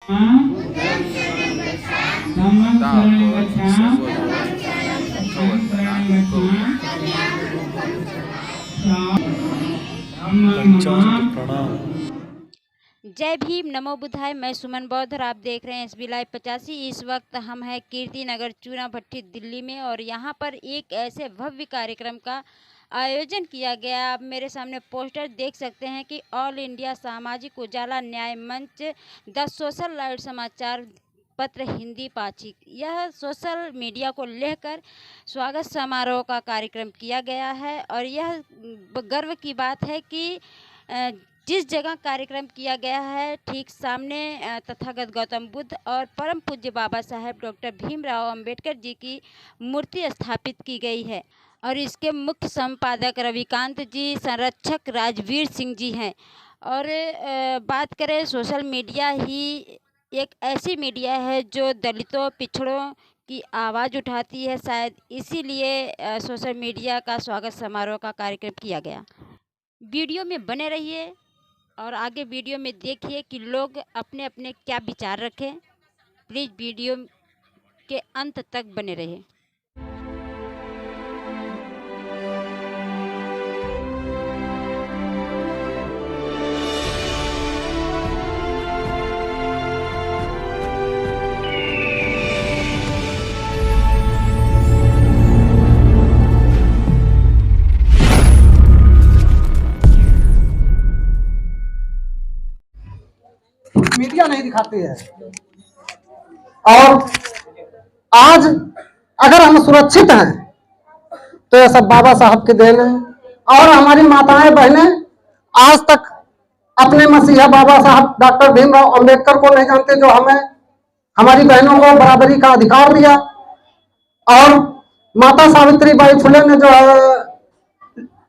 जय भीम, नमो बुद्धाय। मैं सुमन बौद्ध और आप देख रहे हैं SB लाइव 85। इस वक्त हम हैं कीर्ति नगर चूना भट्टी दिल्ली में और यहाँ पर एक ऐसे भव्य कार्यक्रम का आयोजन किया गया। आप मेरे सामने पोस्टर देख सकते हैं कि ऑल इंडिया सामाजिक उजाला न्याय मंच, द सोशल लाइट समाचार पत्र हिंदी पाक्षिक, यह सोशल मीडिया को लेकर स्वागत समारोह का कार्यक्रम किया गया है। और यह गर्व की बात है कि जिस जगह कार्यक्रम किया गया है ठीक सामने तथागत गौतम बुद्ध और परम पूज्य बाबा साहेब डॉक्टर भीमराव अंबेडकर जी की मूर्ति स्थापित की गई है। और इसके मुख्य संपादक रविकांत जी, संरक्षक राजवीर सिंह जी हैं। और बात करें, सोशल मीडिया ही एक ऐसी मीडिया है जो दलितों पिछड़ों की आवाज़ उठाती है। शायद इसीलिए सोशल मीडिया का स्वागत समारोह का कार्यक्रम किया गया। वीडियो में बने रहिए और आगे वीडियो में देखिए कि लोग अपने अपने क्या विचार रखें। प्लीज़ वीडियो के अंत तक बने रहिए। मीडिया नहीं दिखाती है। और आज अगर हम सुरक्षित हैं तो यह सब बाबा साहब की देन है। और हमारी माताएं बहनें आज तक अपने मसीहा बाबा साहब डॉक्टर भीमराव अंबेडकर को नहीं जानते, जो हमें हमारी बहनों को बराबरी का अधिकार दिया। और माता सावित्रीबाई फुले ने जो है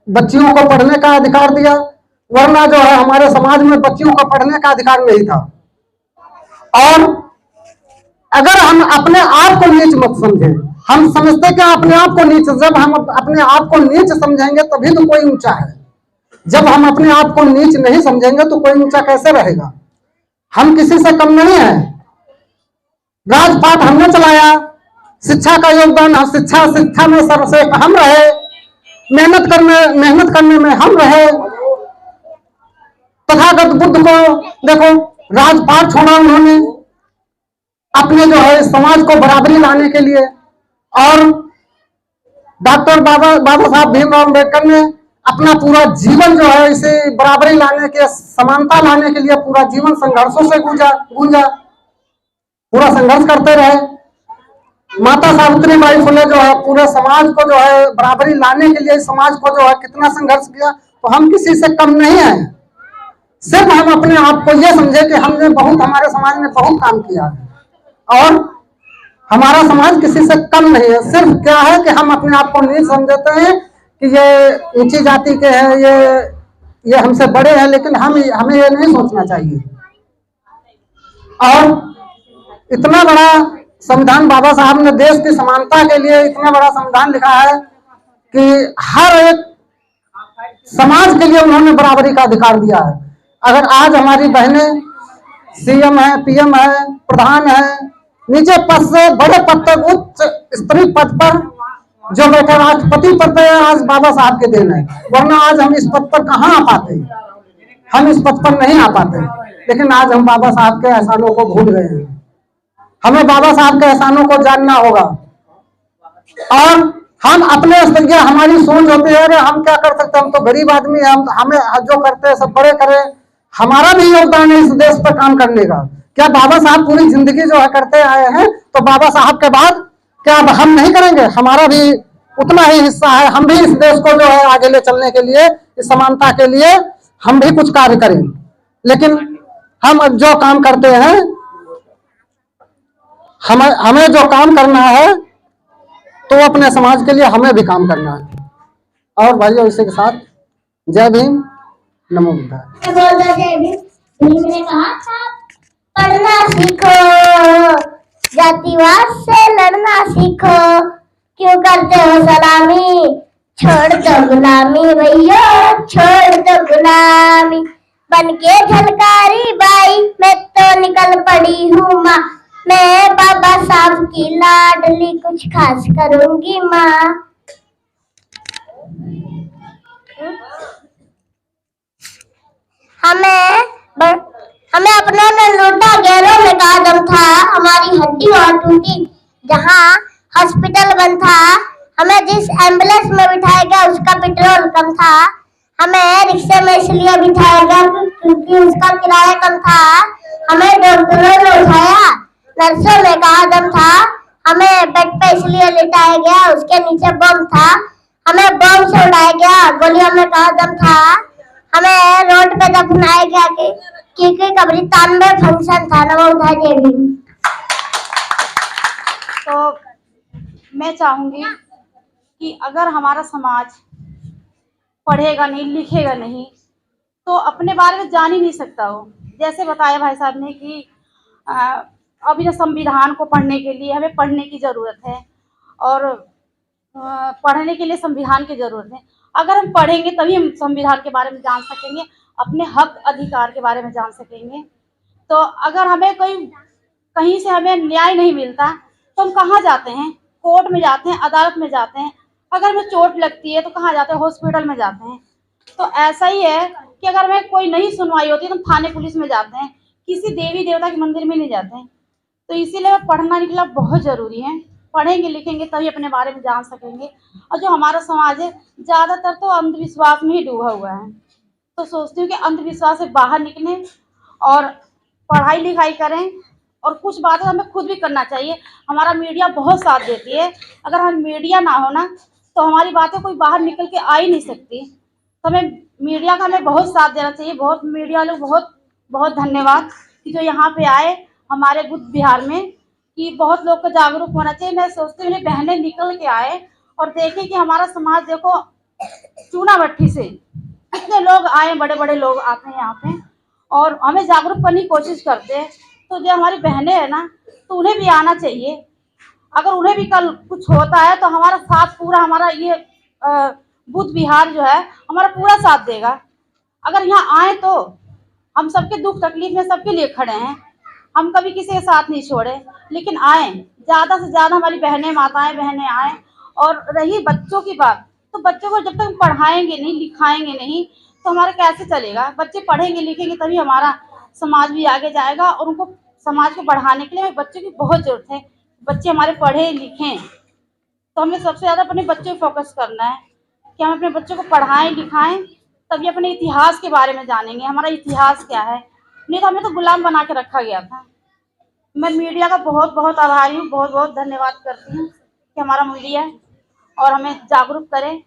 बच्चियों को पढ़ने का अधिकार दिया, वरना जो है हमारे समाज में बच्चियों को पढ़ने का अधिकार नहीं था। और अगर हम अपने आप को नीच मत समझें, हम समझते कि अपने आप को नीच, जब हम अपने आप को नीच समझेंगे तभी तो कोई ऊंचा है। जब हम अपने आप को नीच नहीं समझेंगे तो कोई ऊंचा कैसे रहेगा। हम किसी से कम नहीं है। राजपाट हमने चलाया, शिक्षा का योगदान, शिक्षा में सर्वश्रेष्ठ हम रहे, मेहनत करने में हम रहे। तथागत बुद्ध को देखो, राजपाट छोड़ा उन्होंने अपने जो है समाज को बराबरी लाने के लिए। और डॉक्टर बाबा साहब भीमराव अम्बेडकर ने अपना पूरा जीवन जो है इसे बराबरी लाने के, समानता लाने के लिए पूरा जीवन संघर्षों से गूंजा, पूरा संघर्ष करते रहे। माता सावित्रीबाई फुले जो है पूरे समाज को जो है बराबरी लाने के लिए, समाज को जो है कितना संघर्ष किया। तो हम किसी से कम नहीं है। सिर्फ हम अपने आप को ये समझे कि हमने बहुत, हमारे समाज ने बहुत काम किया है और हमारा समाज किसी से कम नहीं है। सिर्फ क्या है कि हम अपने आप को नहीं समझते हैं कि ये ऊंची जाति के हैं, ये हमसे बड़े हैं, लेकिन हमें ये नहीं सोचना चाहिए। और इतना बड़ा संविधान बाबा साहब ने देश की समानता के लिए इतना बड़ा संविधान लिखा है कि हर एक समाज के लिए उन्होंने बराबरी का अधिकार दिया है। अगर आज हमारी बहनें CM है, PM है, प्रधान है, नीचे पद से बड़े पद तक, उच्च स्तरीय पद पर जो बैठे, राष्ट्रपति पद पे आज बाबा साहब के देन है। वरना आज हम इस पद पर कहाँ आ पाते, हम इस पद पर नहीं आ पाते। लेकिन आज हम बाबा साहब के एहसानों को भूल गए हैं। हमें बाबा साहब के एहसानों को जानना होगा। और हम अपने स्तर, हमारी सोच होती है, अरे हम क्या कर सकते हैं, हम तो गरीब आदमी है, हमें जो करते हैं सब बड़े करें। हमारा भी योगदान है इस देश पर काम करने का। क्या बाबा साहब पूरी जिंदगी जो है करते आए हैं, तो बाबा साहब के बाद क्या अब हम नहीं करेंगे? हमारा भी उतना ही हिस्सा है। हम भी इस देश को जो है आगे ले चलने के लिए, इस समानता के लिए हम भी कुछ कार्य करें। लेकिन हम जो काम करते हैं, हमें जो काम करना है तो अपने समाज के लिए हमें भी काम करना है। और भाइयों, इसी के साथ जय भीम, नमो बुद्धाय। जय भीम ने कहा था, पढ़ना सीखो, जातिवाद से लड़ना सीखो, क्यों करते हो सलामी, छोड़ दो गुलामी भैया, छोड़ दो गुलामी। बनके झलकारी बाई मैं तो निकल पड़ी हूँ माँ, मैं बाबा साहब की लाडली कुछ खास करूंगी माँ। हमें अपनों ने लूटा, गैरों में कहा दम था, हमारी हड्डी और टूटी जहाँ हॉस्पिटल बंद था। हमें जिस एम्बुलेंस में बिठाया गया उसका पेट्रोल कम था, हमें रिक्शे में इसलिए बिठाया गया क्योंकि उसका किराया कम था। हमें डॉक्टरों ने उठाया, नर्सों ने कहा दम था, हमें बेड पे इसलिए लिटाया गया उसके नीचे बम था। हमें बम से उड़ाया गया, गोलियों में कहा दम था, हमें रोड पे दफनाया गया क्योंकि कब्रिस्तान में फंक्शन था। नमो बुद्धाय जय भीम। तो मैं चाहूंगी कि अगर हमारा समाज पढ़ेगा नहीं लिखेगा नहीं तो अपने बारे में जान ही नहीं सकता हो। जैसे बताया भाई साहब ने कि अभी ना संविधान को पढ़ने के लिए हमें पढ़ने की ज़रूरत है और पढ़ने के लिए संविधान की ज़रूरत है। अगर हम पढ़ेंगे तभी हम संविधान के बारे में जान सकेंगे, अपने हक अधिकार के बारे में जान सकेंगे। तो अगर हमें कहीं से हमें न्याय नहीं मिलता तो हम कहाँ जाते हैं? कोर्ट में जाते हैं, अदालत में जाते हैं। अगर हमें चोट लगती है तो कहाँ जाते हैं? हॉस्पिटल में जाते हैं। तो ऐसा ही है कि अगर हमें कोई नहीं सुनवाई होती तो हम थाने पुलिस में जाते हैं, किसी देवी देवता के मंदिर में नहीं जाते हैं। तो इसीलिए पढ़ना लिखना बहुत ज़रूरी है। पढ़ेंगे लिखेंगे तभी अपने बारे में जान सकेंगे। और जो हमारा समाज है ज़्यादातर तो अंधविश्वास में ही डूबा हुआ है। तो सोचती हूँ कि अंधविश्वास से बाहर निकलें और पढ़ाई लिखाई करें और कुछ बातें हमें खुद भी करना चाहिए। हमारा मीडिया बहुत साथ देती है, अगर हम मीडिया ना हो ना तो हमारी बातें कोई बाहर निकल के आ ही नहीं सकती। तो हमें मीडिया का हमें बहुत साथ देना चाहिए। बहुत मीडिया लोग बहुत बहुत धन्यवाद कि जो यहाँ पे आए हमारे बुद्ध बिहार में, कि बहुत लोग को जागरूक होना चाहिए। मैं सोचती हूँ मेरी बहनें निकल के आए और देखें कि हमारा समाज देखो चूना भट्टी से कितने लोग आए, बड़े बड़े लोग आते हैं यहाँ पे और हमें जागरूक करने की कोशिश करते हैं। तो जो हमारी बहनें हैं ना तो उन्हें भी आना चाहिए। अगर उन्हें भी कल कुछ होता है तो हमारा साथ पूरा हमारा ये बुद्ध विहार जो है हमारा पूरा साथ देगा। अगर यहाँ आए तो हम सबके दुख तकलीफ में सबके लिए खड़े हैं, हम कभी किसी के साथ नहीं छोड़े। लेकिन आए ज़्यादा से ज़्यादा हमारी बहनें माताएं बहनें आएँ। और रही बच्चों की बात, तो बच्चों को जब तक पढ़ाएंगे नहीं लिखाएंगे नहीं तो हमारा कैसे चलेगा? बच्चे पढ़ेंगे लिखेंगे तभी हमारा समाज भी आगे जाएगा। और उनको समाज को बढ़ाने के लिए बच्चों की बहुत ज़रूरत है। बच्चे हमारे पढ़े लिखें तो हमें सबसे ज़्यादा अपने बच्चों पर फोकस करना है कि हम अपने बच्चों को पढ़ाएं लिखाएं, तभी अपने इतिहास के बारे में जानेंगे हमारा इतिहास क्या है। नहीं तो हमें तो गुलाम बना के रखा गया था। मैं मीडिया का बहुत बहुत आभारी हूँ, बहुत बहुत धन्यवाद करती हूँ कि हमारा मीडिया है और हमें जागरूक करें।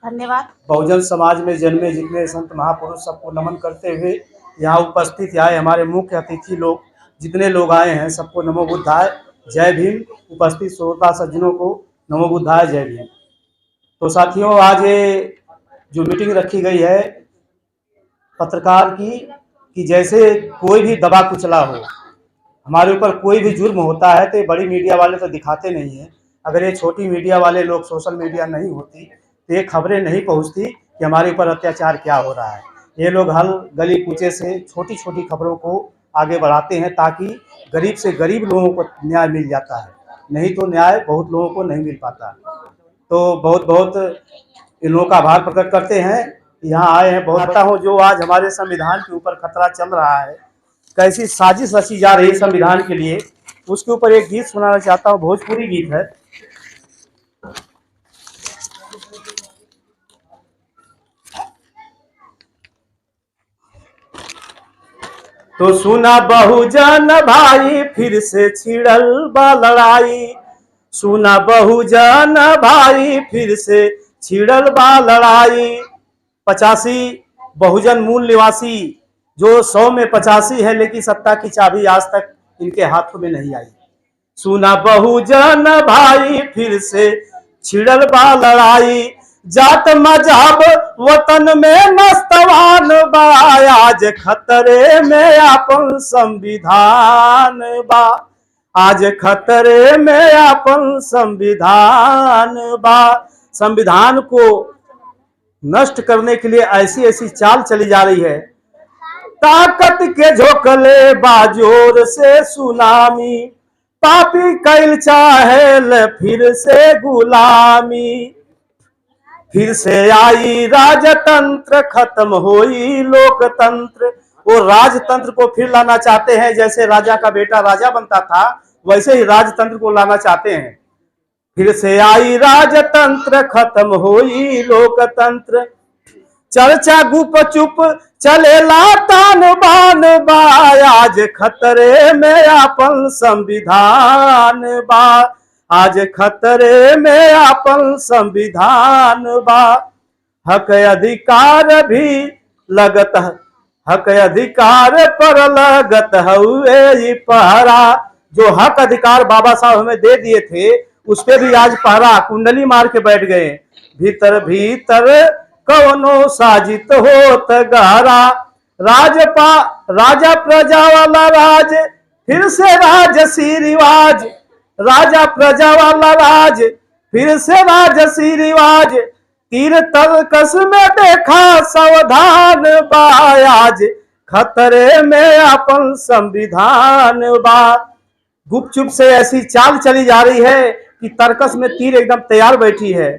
धन्यवाद। बहुजन समाज में जन्मे जितने संत महापुरुष सबको नमन करते हुए यहाँ उपस्थित आए हमारे मुख्य अतिथि लोग जितने लोग आए हैं सबको नमो बुद्धाय जय भीम। उपस्थित श्रोता सज्जनों को नमो बुद्धाय जय भीम। तो साथियों, आज ये जो मीटिंग रखी गई है पत्रकार की, कि जैसे कोई भी दबा कुचला हो, हमारे ऊपर कोई भी जुर्म होता है तो ये बड़ी मीडिया वाले तो दिखाते नहीं हैं। अगर ये छोटी मीडिया वाले लोग सोशल मीडिया नहीं होती तो ये खबरें नहीं पहुंचती कि हमारे ऊपर अत्याचार क्या हो रहा है। ये लोग हर गली कूचे से छोटी छोटी खबरों को आगे बढ़ाते हैं ताकि गरीब से गरीब लोगों को न्याय मिल जाता है, नहीं तो न्याय बहुत लोगों को नहीं मिल पाता। तो बहुत बहुत इन लोगों का आभार प्रकट करते हैं, यहाँ आए हैं। बहुत आता हूँ जो आज हमारे संविधान के ऊपर खतरा चल रहा है, कैसी साजिश रची जा रही है संविधान के लिए, उसके ऊपर एक गीत सुनाना चाहता हूँ। भोजपुरी गीत है। तो सुना बहुजन भाई फिर से छिड़ल बा लड़ाई, सुना बहुजन भाई फिर से छिड़ल बा लड़ाई। 85 बहुजन मूल निवासी जो 100 में 85 है, लेकिन सत्ता की चाबी आज तक इनके हाथों में नहीं आई। सुना बहुजन भाई फिर से छिड़ल बा लड़ाई, जात मजहब वतन में मस्तवान बा, आज खतरे में अपन संविधान बा, आज खतरे में अपन संविधान बा। संविधान को नष्ट करने के लिए ऐसी ऐसी चाल चली जा रही है ताकत के झोंकले बाजोर से सुनामी, पापी कैल चाहे फिर से गुलामी। फिर से आई राजतंत्र, खत्म होई लोकतंत्र। वो राजतंत्र को फिर लाना चाहते हैं, जैसे राजा का बेटा राजा बनता था वैसे ही राजतंत्र को लाना चाहते हैं। फिर से आई राजतंत्र, खत्म होई लोकतंत्र। चर्चा गुप चुप चलेला तान बान बा, आज खतरे में अपन संविधान बा, आज खतरे में अपन संविधान बा। हक अधिकार भी लगत, हक अधिकार पर लगत हुए पहरा। जो हक अधिकार बाबा साहब हमें दे दिए थे उस पे भी आज पहरा, कुंडली मार के बैठ गए। भीतर भीतर कौनो साजित होत गहरा, राजा प्रजा वाला राज, फिर से राजसी रिवाज, राजा प्रजा वाला राज, फिर से राजसी रिवाज। तीर तर्कस में देखा सावधान बा, आज खतरे में अपन संविधान बा। गुपचुप से ऐसी चाल चली जा रही है कि तर्कस में तीर एकदम तैयार बैठी है।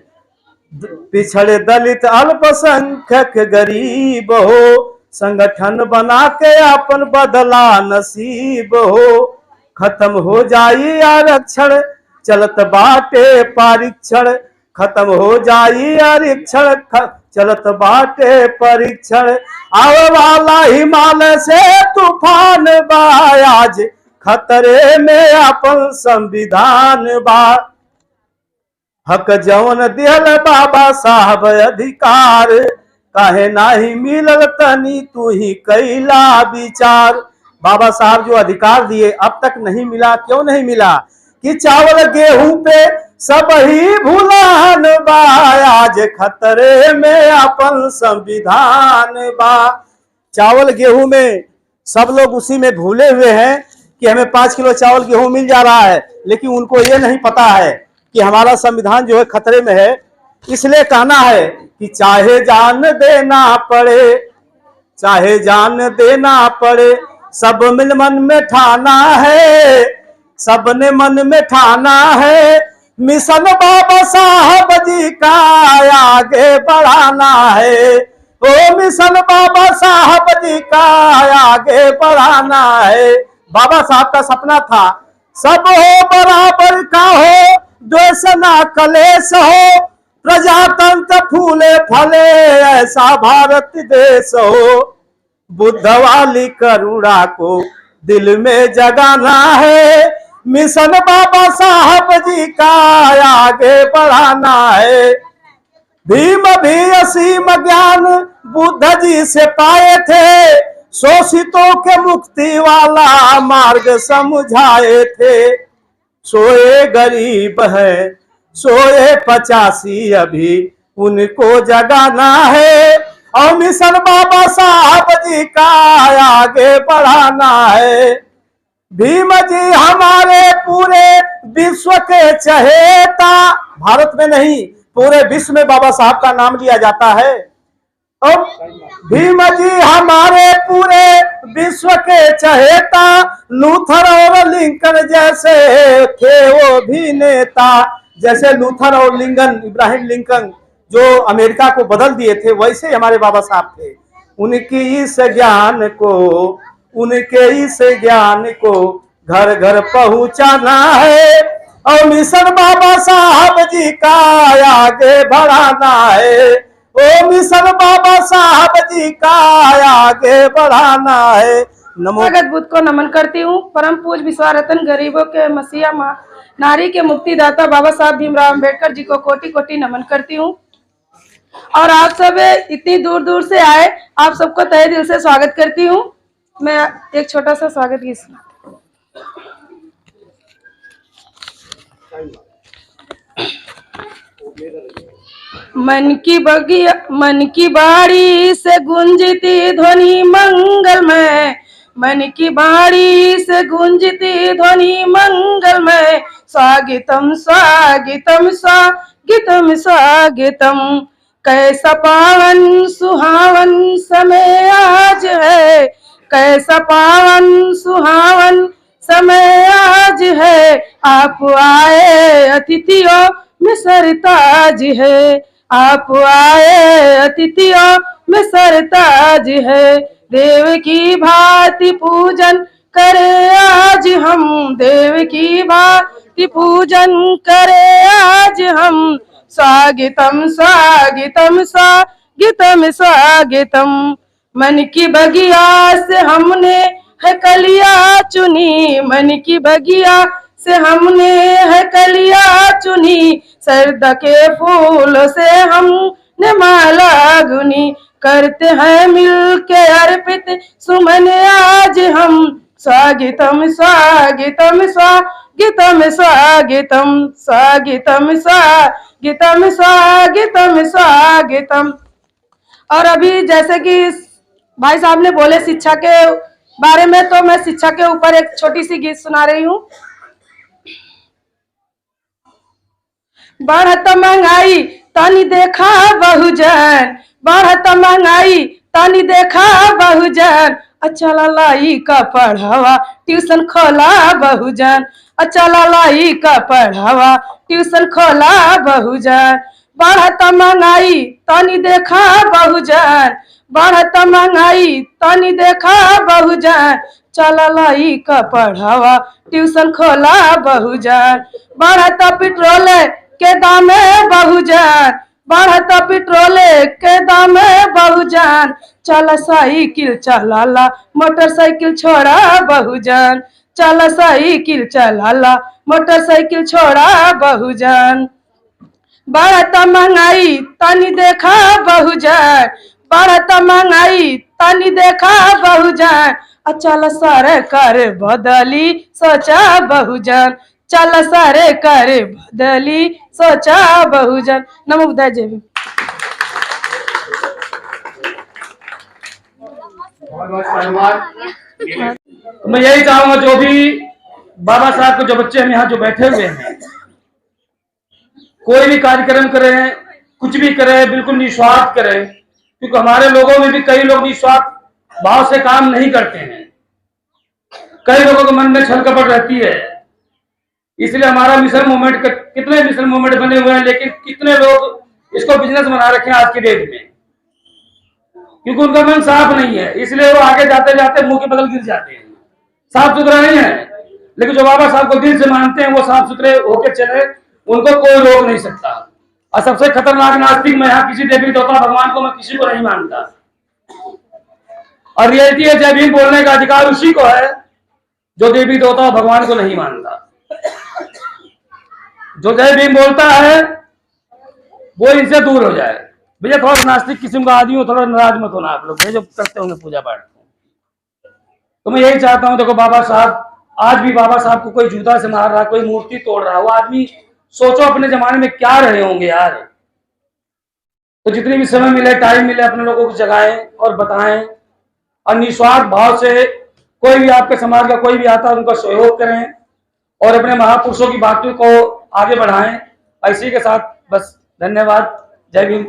पिछड़े दलित अल्पसंख्यक गरीब हो, संगठन बना के अपन बदला नसीब हो। खत्म हो जाई आरक्षण, चलत बाटे परीक्षण, खत्म हो जाई आरक्षण, चलत बाटे परीक्षण। आवे वाला हिमालय से तूफान बा, आज खतरे में अपन संविधान बा। हक जवन दियल बाबा साहब अधिकार, काहे नाही मिलल तनी तू ही कैला विचार। बाबा साहब जो अधिकार दिए अब तक नहीं मिला, क्यों नहीं मिला? कि चावल गेहूं पे सब ही भूलान बा, आज खतरे में अपन संविधान बा। चावल गेहूं में सब लोग उसी में भूले हुए हैं कि हमें 5 किलो चावल गेहूं मिल जा रहा है, लेकिन उनको ये नहीं पता है कि हमारा संविधान जो है खतरे में है। इसलिए कहना है कि चाहे जान देना पड़े, चाहे जान देना पड़े, सब मिल मन में ठाना है, सबने मन में ठाना है। मिशन बाबा साहब जी का आगे बढ़ाना है, ओ मिशन बाबा साहब जी का आगे बढ़ाना है। बाबा साहब का सपना था सब हो बराबर का हो, द्वेष ना कलेश हो, प्रजातंत्र फूले फले ऐसा भारत देश हो। बुद्ध वाली करुणा को दिल में जगाना है, मिशन बाबा साहब जी का आगे बढ़ाना है। भीम भी असीम ज्ञान बुद्ध जी से पाए थे, शोषितों के मुक्ति वाला मार्ग समझाए थे। सोए गरीब है, सोए 85 अभी उनको जगाना है, और मिशन बाबा साहब जी का आगे बढ़ाना है। भीम जी हमारे पूरे विश्व के चहेता, भारत में नहीं पूरे विश्व में बाबा साहब का नाम लिया जाता है। और भीम जी हमारे पूरे विश्व के चहेता, लूथर और लिंकन जैसे थे वो भी नेता। जैसे लूथर और लिंकन, इब्राहिम लिंकन जो अमेरिका को बदल दिए थे, वैसे हमारे बाबा साहब थे। उनकी इस ज्ञान को, उनके इस ज्ञान को घर घर पहुंचाना है, और मिशन बाबा साहब जी का आगे बढ़ाना है। ओ मिशन बाबा साहब जी का आगे बढ़ाना है। नमो बुद्ध को नमन करती हूँ। परम पूज विश्वरतन गरीबों के मसीहा नारी के मुक्तिदाता बाबा साहब भीमराव अम्बेडकर जी को कोटि कोटि नमन करती हूँ। और आप सब इतनी दूर दूर से आए, आप सबको तहे दिल से स्वागत करती हूँ। मैं एक छोटा सा स्वागत गीत सुनाती हूँ। मन की बाड़ी से गुंजती ध्वनि मंगलमय, मन की बाड़ी से गुंजती ध्वनि मंगलमय। स्वागतम स्वागतम स्वागतम स्वागतम, कैसा पावन सुहावन समय आज है, कैसा पावन सुहावन समय आज है, आप आए अतिथियों में सरताज है, आप आए अतिथियों में सरताज है। देव की भांति पूजन करे आज हम, देव की भांति पूजन करे आज हम। स्वागतम स्वागतम स्वागतम स्वागतम। मन की बगिया से हमने है कलिया चुनी, मन की बगिया से हमने है कलिया चुनी। सर्द के फूलों से हमने माला गुनी, करते हैं मिल के अर्पित सुमन आज हम। स्वागतम स्वागतम स्वागतम स्वागतम स्वागतम स्वागतम स्वागतम स्वागतम। और अभी जैसे कि भाई साहब ने बोले शिक्षा के बारे में, तो मैं शिक्षा के ऊपर एक छोटी सी गीत सुना रही हूँ। बढ़त महंगाई तानी देखा बहुजन, बढ़त महंगाई तानी देखा बहुजन। अच्छा लाई का पढ़ावा ट्यूशन खोला बहुजन, अच्छा लाई का पढ़ावा ट्यूशन खोला बहुजन। बढ़त महंगाई तानी देखा बहुजन, बढ़त महंगाई तानी देखा बहुजन। चल लाई का पढ़ावा ट्यूशन खोला बहुजन। बढ़त पेट्रोल के दाम बहुजन, बढ़त पेट्रोल के दाम बहुजन। चल साइकिल चलाला मोटरसाइकिल छोड़ा बहुजन, चल साइकिल चलाला मोटरसाइकिल छोड़ा बहुजन। बढ़त महंगाई तानी देखा बहुजन, बढ़त महंगाई तानी देखा बहुजन। चल सरकार बदली सोचा बहुजन, चल सरकार बदली सोचा बहुजन। नमो बुद्धाय जय भीम। तो मैं यही चाहूंगा जो भी बाबा साहब को, जो बच्चे हम यहाँ जो बैठे हुए हैं, कोई भी कार्यक्रम करें, कुछ भी करें, बिल्कुल निस्वार्थ करें, क्योंकि हमारे लोगों में भी कई लोग निस्वार्थ भाव से काम नहीं करते हैं। कई लोगों के मन में छल कपट रहती है। इसलिए हमारा मिशन मूवमेंट, कितने मिशन मूवमेंट बने हुए हैं, लेकिन कितने लोग इसको बिजनेस बना रखे हैं आज की डेट में, क्योंकि उनका मन साफ नहीं है। इसलिए वो आगे जाते जाते मुंह के बगल गिर जाते हैं। साफ सुथरा नहीं है, लेकिन जो बाबा साहब को दिल से मानते हैं वो साफ सुथरे होकर चले, उनको कोई रोक नहीं सकता। और सबसे खतरनाक नास्तिक मैं यहाँ किसी देवी देवता भगवान को मैं किसी को नहीं मानता। और रियलिटी है, जय भीम बोलने का अधिकार उसी को है जो देवी देवता भगवान को नहीं मानता। जो जय भीम बोलता है वो इनसे दूर हो जाए। भैया थोड़ा नास्तिक किस्म का आदमी हो, थोड़ा नाराज मत होना आप लोग जो करते होंगे पूजा पाठ। तो मैं यही चाहता हूं, देखो बाबा साहब, आज भी बाबा साहब को कोई जूता से मार रहा, कोई मूर्ति तोड़ रहा, वो आदमी सोचो अपने जमाने में क्या रहे होंगे यार। तो जितनी भी समय मिले, टाइम मिले, अपने लोगों को जगाएं और बताएं, और निस्वार्थ भाव से कोई भी आपके समाज का कोई भी आता है उनका सहयोग करें और अपने महापुरुषों की बातों को आगे बढ़ाएं। इसी के साथ बस धन्यवाद। जय भीम।